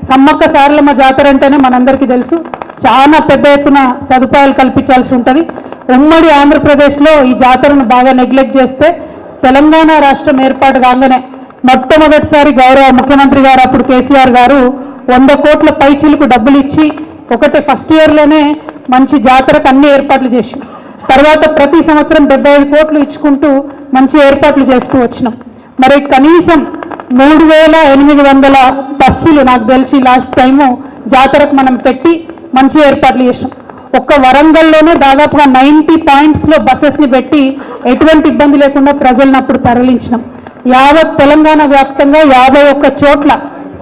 సమ్మక్క సారలమ్మ జాతర అంటేనే మనందరికీ తెలుసు, చాలా పెద్ద ఎత్తున సదుపాయాలు కల్పించాల్సి ఉంటుంది. ఉమ్మడి ఆంధ్రప్రదేశ్లో ఈ జాతరను బాగా నెగ్లెక్ట్ చేస్తే తెలంగాణ రాష్ట్రం ఏర్పాటు కాగానే మొట్టమొదటిసారి గౌరవ ముఖ్యమంత్రి గారు అప్పుడు కేసీఆర్ గారు 100 కోట్ల పైచిలకు డబ్బులు ఇచ్చి ఒకటే ఫస్ట్ ఇయర్లోనే మంచి జాతరకు అన్ని ఏర్పాట్లు చేసి తర్వాత ప్రతి సంవత్సరం 75 కోట్లు ఇచ్చుకుంటూ మంచి ఏర్పాట్లు చేస్తూ వచ్చినాం. మరి కనీసం 3800 బస్సులు నాకు తెలిసి లాస్ట్ టైము జాతరకు మనం పెట్టి మంచి ఏర్పాట్లు చేసినాం. ఒక్క వరంగల్లోనే దాదాపుగా 90 పాయింట్స్లో బస్సెస్ని పెట్టి ఎటువంటి ఇబ్బంది లేకుండా ప్రజలను అప్పుడు తరలించినాం. యావత్ తెలంగాణ వ్యాప్తంగా 51 చోట్ల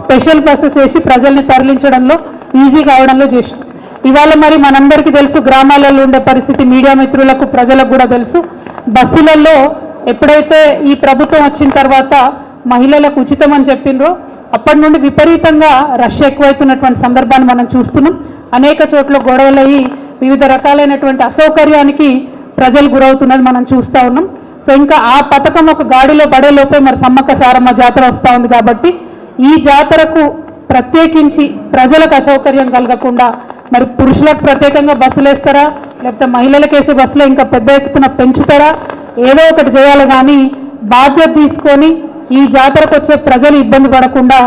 స్పెషల్ బస్సెస్ వేసి ప్రజల్ని తరలించడంలో ఈజీ కావడంలో చేసినాం. ఇవాళ మరి మనందరికీ తెలుసు, గ్రామాలలో ఉండే పరిస్థితి మీడియా మిత్రులకు ప్రజలకు కూడా తెలుసు. బస్సులలో ఎప్పుడైతే ఈ ప్రభుత్వం వచ్చిన తర్వాత మహిళలకు ఉచితం అని చెప్పిండ్రో అప్పటి నుండి విపరీతంగా రష్ ఎక్కువైతున్నటువంటి సందర్భాన్ని మనం చూస్తున్నాం. అనేక చోట్ల గొడవలయ్యి వివిధ రకాలైనటువంటి అసౌకర్యానికి ప్రజలు గురవుతున్నది మనం చూస్తూ ఉన్నాం. సో ఇంకా ఆ పథకం ఒక గాడిలో పడేలోపే మరి సమ్మక్క సారమ్మ జాతర వస్తూ ఉంది కాబట్టి ఈ జాతరకు ప్రత్యేకించి ప్రజలకు అసౌకర్యం కలగకుండా మరి పురుషులకు ప్రత్యేకంగా బస్సులు వేస్తారా, లేకపోతే మహిళలకు వేసే బస్సులో ఇంకా పెద్ద ఎత్తున పెంచుతారా, ఏదో ఒకటి చేయాలి. కానీ బాధ్యత తీసుకొని ఈ జాతరకు వచ్చే ప్రజలు ఇబ్బంది పడకుండా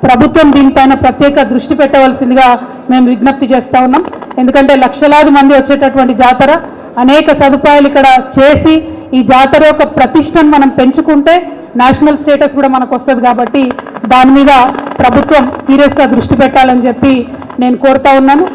ప్రభుత్వం దీనిపైన ప్రత్యేక దృష్టి పెట్టవలసిందిగా మేము విజ్ఞప్తి చేస్తూ ఉన్నాం. ఎందుకంటే లక్షలాది మంది వచ్చేటటువంటి జాతర, అనేక సదుపాయాలు ఇక్కడ చేసి ఈ జాతర యొక్క ప్రతిష్టను మనం పెంచుకుంటే నేషనల్ స్టేటస్ కూడా మనకు వస్తుంది. కాబట్టి దాని మీద ప్రభుత్వం సీరియస్గా దృష్టి పెట్టాలని చెప్పి నేను కోరుతా ఉన్నాను.